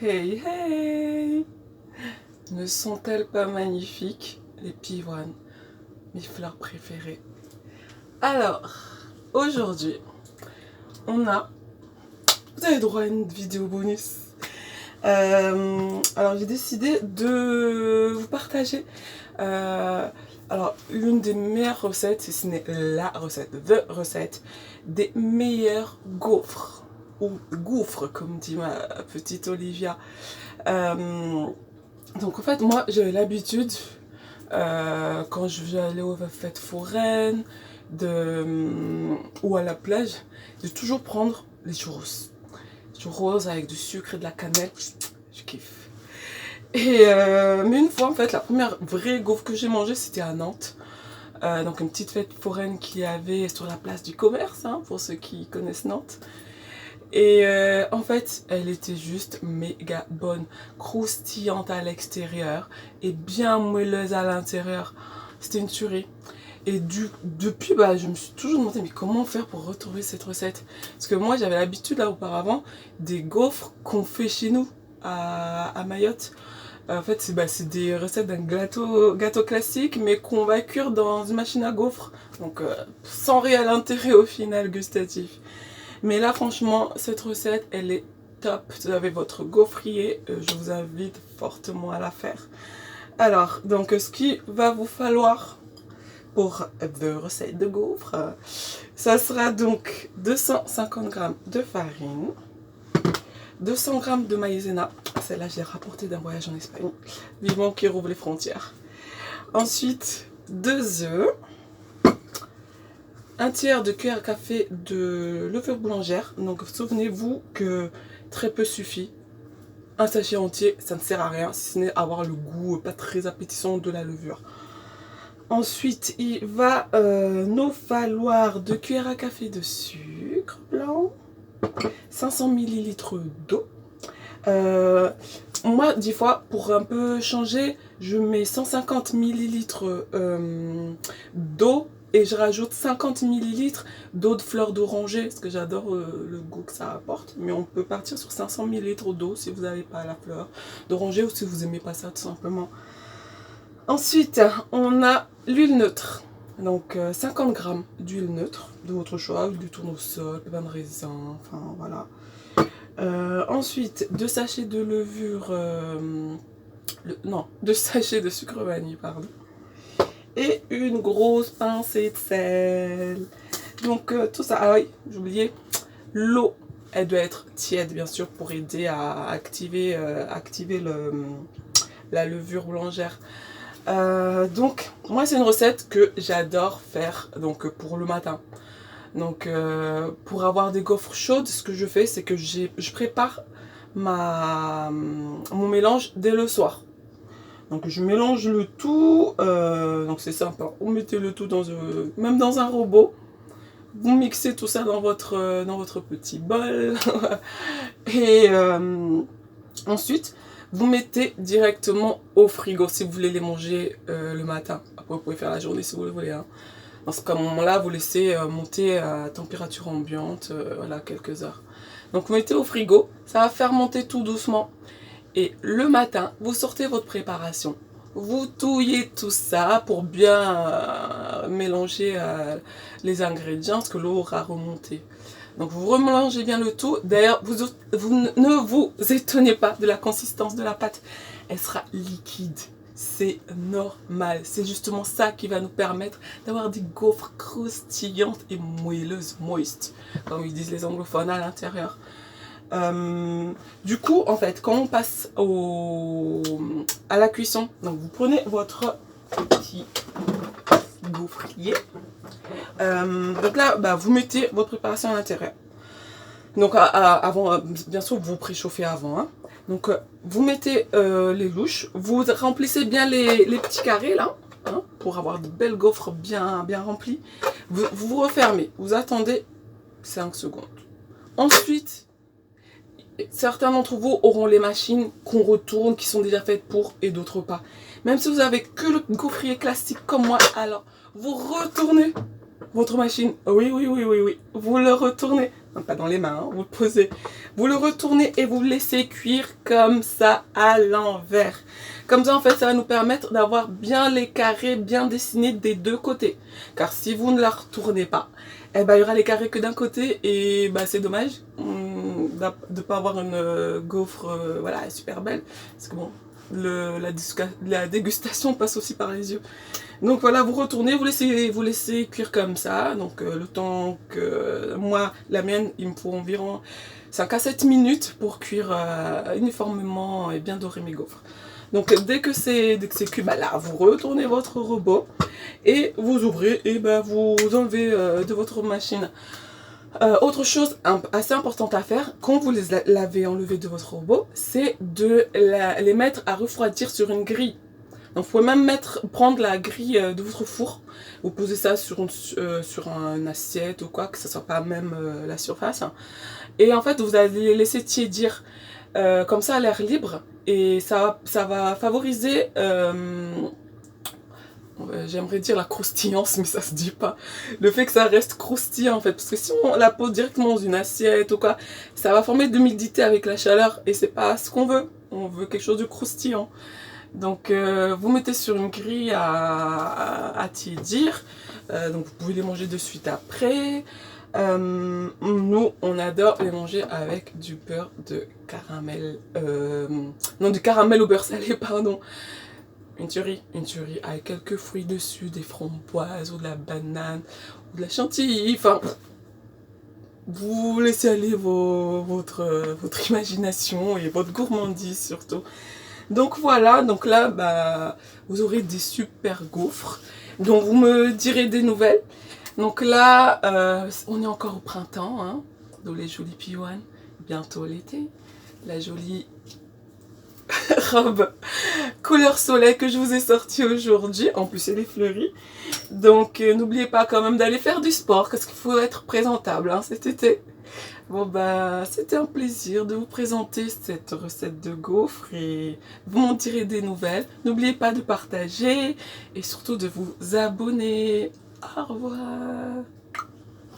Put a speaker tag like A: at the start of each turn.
A: Hey hey! Ne sont-elles pas magnifiques, les pivoines, mes fleurs préférées? Alors, aujourd'hui, vous avez droit à une vidéo bonus. Alors j'ai décidé de vous partager l'une des meilleures recettes, si ce n'est la recette, the recette, des meilleurs gaufres. Ou gouffres, comme dit ma petite Olivia. Donc en fait, moi j'avais l'habitude, quand je vais aller aux fêtes foraines ou à la plage, de toujours prendre les churros. Churros avec du sucre et de la cannelle, je kiffe. Mais une fois en fait, la première vraie gaufre que j'ai mangée, c'était à Nantes. Donc une petite fête foraine qu'il y avait sur la place du commerce, hein, pour ceux qui connaissent Nantes. Et en fait, elle était juste méga bonne, croustillante à l'extérieur et bien moelleuse à l'intérieur. C'était une tuerie. Et depuis, je me suis toujours demandé, mais comment faire pour retrouver cette recette? Parce que moi, j'avais l'habitude, là, auparavant, des gaufres qu'on fait chez nous, à Mayotte. En fait, c'est des recettes d'un gâteau classique, mais qu'on va cuire dans une machine à gaufres. Donc, sans réel intérêt au final gustatif. Mais là, franchement, cette recette, elle est top. Vous avez votre gaufrier, je vous invite fortement à la faire. Alors, donc, ce qu'il va vous falloir pour de recette de gaufres, ça sera donc 250 g de farine, 200 g de maïzena. Celle-là, je l'ai rapportée d'un voyage en Espagne. Vivement qui rouvre les frontières. Ensuite, 2 œufs. Un tiers de cuillère à café de levure boulangère. Donc souvenez-vous que très peu suffit. Un sachet entier, ça ne sert à rien, si ce n'est avoir le goût pas très appétissant de la levure. Ensuite, il va nous falloir 2 cuillères à café de sucre blanc, 500 ml d'eau. Moi, des fois, pour un peu changer, je mets 150 ml d'eau. Et je rajoute 50 ml d'eau de fleur d'oranger, parce que j'adore le goût que ça apporte. Mais on peut partir sur 500 ml d'eau si vous n'avez pas la fleur d'oranger ou si vous n'aimez pas ça tout simplement. Ensuite, on a l'huile neutre. Donc 50 g d'huile neutre, de votre choix, huile de tournesol, pain de raisin, enfin voilà. Ensuite, 2 sachets de levure, 2 sachets de sucre vanille, pardon. Et une grosse pincée de sel. Donc tout ça, ah oui, j'ai oublié, l'eau, elle doit être tiède bien sûr pour aider à activer la levure boulangère. Donc moi c'est une recette que j'adore faire donc pour le matin. Donc pour avoir des gaufres chaudes, ce que je fais c'est que je prépare mon mélange dès le soir. Donc je mélange le tout, donc c'est simple, vous mettez le tout même dans un robot, vous mixez tout ça dans votre petit bol et ensuite vous mettez directement au frigo si vous voulez les manger le matin. Après vous pouvez faire la journée si vous le voulez, hein. Dans ce moment-là vous laissez monter à température ambiante, voilà, quelques heures. Donc vous mettez au frigo, ça va faire monter tout doucement. Et le matin, vous sortez votre préparation. Vous touillez tout ça pour bien mélanger les ingrédients, parce que l'eau aura remonté. Donc vous remélangez bien le tout. D'ailleurs, ne vous étonnez pas de la consistance de la pâte. Elle sera liquide. C'est normal. C'est justement ça qui va nous permettre d'avoir des gaufres croustillantes et moelleuses, moist, comme ils disent les anglophones à l'intérieur. Du coup, en fait, quand on passe à la cuisson, donc vous prenez votre petit gaufrier. Donc là, vous mettez votre préparation à l'intérieur. Donc avant, bien sûr, vous préchauffez avant. Hein. Donc vous mettez les louches, vous remplissez bien les petits carrés là, hein, pour avoir de belles gaufres bien remplies. Vous refermez, vous attendez 5 secondes. Ensuite, certains d'entre vous auront les machines qu'on retourne, qui sont déjà faites pour, et d'autres pas. Même si vous avez que le gaufrier classique comme moi, alors vous retournez votre machine, oui, oui, oui, oui, oui, vous le retournez, non, pas dans les mains, hein, vous le posez, vous le retournez et vous le laissez cuire comme ça à l'envers. Comme ça, en fait, ça va nous permettre d'avoir bien les carrés bien dessinés des deux côtés. Car si vous ne la retournez pas, eh ben, il y aura les carrés que d'un côté et bah, c'est dommage de ne pas avoir une gaufre voilà, super belle. Parce que bon, la dégustation passe aussi par les yeux. Donc voilà, vous retournez, vous laissez cuire comme ça. Donc le temps que moi, la mienne, il me faut environ 5 à 7 minutes pour cuire uniformément et bien dorer mes gaufres. Donc dès que c'est cuit, bah là, vous retournez votre robot et vous ouvrez et bah, vous enlevez de votre machine. Autre chose assez importante à faire, quand vous les l'avez enlevé de votre robot, c'est de les mettre à refroidir sur une grille. Donc vous pouvez même prendre la grille de votre four, vous posez ça sur une assiette ou quoi, que ce soit pas même la surface. Et en fait vous allez les laisser tiédir comme ça à l'air libre et ça va favoriser, j'aimerais dire la croustillance mais ça se dit pas, le fait que ça reste croustillant en fait, parce que si on la pose directement dans une assiette ou quoi, ça va former de l'humidité avec la chaleur et c'est pas ce qu'on veut, on veut quelque chose de croustillant. Donc vous mettez sur une grille à tiédir, donc vous pouvez les manger de suite après. Nous on adore les manger avec du beurre de caramel, non du caramel au beurre salé pardon. Une tuerie avec quelques fruits dessus, des framboises ou de la banane ou de la chantilly, enfin vous laissez aller votre imagination et votre gourmandise surtout. Donc voilà, donc là, bah, vous aurez des super gaufres, dont vous me direz des nouvelles. Donc là, on est encore au printemps, hein, dans les jolies piouanes, bientôt l'été, la jolie robe couleur soleil que je vous ai sortie aujourd'hui, en plus elle est fleurie. Donc n'oubliez pas quand même d'aller faire du sport, parce qu'il faut être présentable hein, cet été. Bon bah c'était un plaisir de vous présenter cette recette de gaufres et vous m'en direz des nouvelles. N'oubliez pas de partager et surtout de vous abonner. Au revoir.